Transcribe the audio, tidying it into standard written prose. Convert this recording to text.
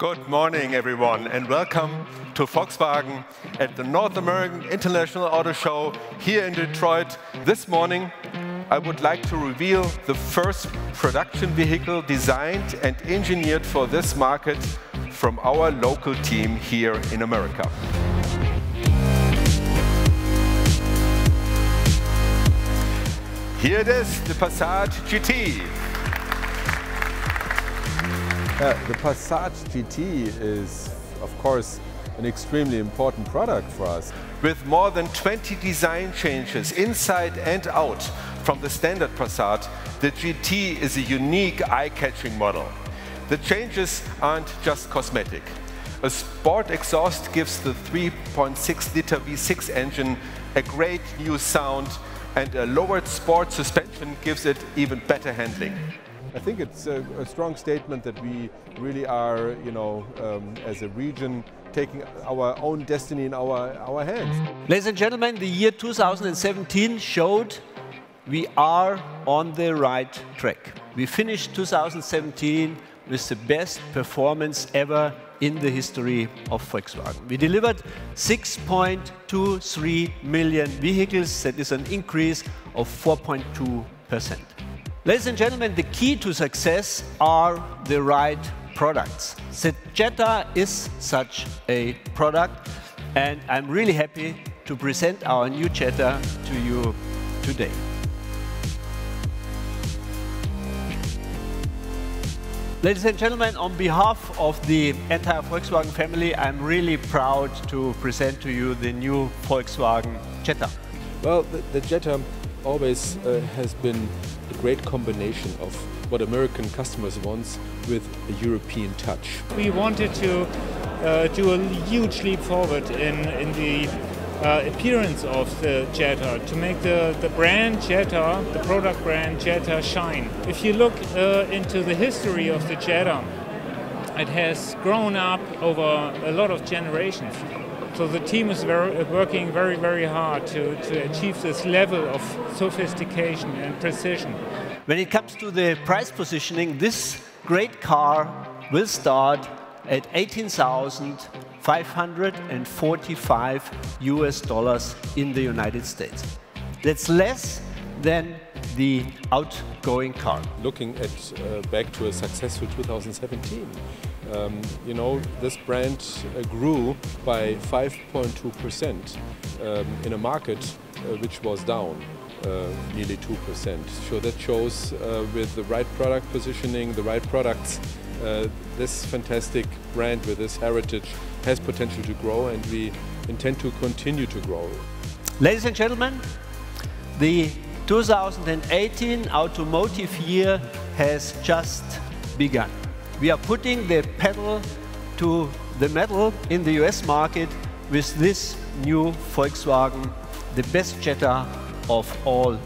Good morning, everyone, and welcome to Volkswagen at the North American International Auto Show here in Detroit. This morning, I would like to reveal the first production vehicle designed and engineered for this market from our local team here in America. Here it is, the Passat GT. The Passat GT is, of course, an extremely important product for us. With more than 20 design changes inside and out from the standard Passat, the GT is a unique, eye-catching model. The changes aren't just cosmetic. A sport exhaust gives the 3.6-liter V6 engine a great new sound, and a lowered sport suspension gives it even better handling. I think it's a strong statement that we really are, as a region, taking our own destiny in our hands. Ladies and gentlemen, the year 2017 showed we are on the right track. We finished 2017 with the best performance ever in the history of Volkswagen. We delivered 6.23 million vehicles. That is an increase of 4.2%. Ladies and gentlemen, the key to success are the right products. The Jetta is such a product, and I'm really happy to present our new Jetta to you today. Ladies and gentlemen, on behalf of the entire Volkswagen family, I'm really proud to present to you the new Volkswagen Jetta. Well, the Jetta always has been a great combination of what American customers want with a European touch. We wanted to do a huge leap forward in the appearance of the Jetta, to make the brand Jetta, the product brand Jetta, shine. If you look into the history of the Jetta, it has grown up over a lot of generations. So the team is working very, very hard to achieve this level of sophistication and precision. When it comes to the price positioning, this great car will start at $18,545 US in the United States. That's less than the outgoing car. Looking at back to a successful 2017, this brand grew by 5.2% in a market which was down nearly 2%. So that shows with the right product positioning, the right products, this fantastic brand with this heritage has potential to grow, and we intend to continue to grow. Ladies and gentlemen, the 2018 automotive year has just begun. We are putting the pedal to the metal in the US market with this new Volkswagen, the best Jetta of all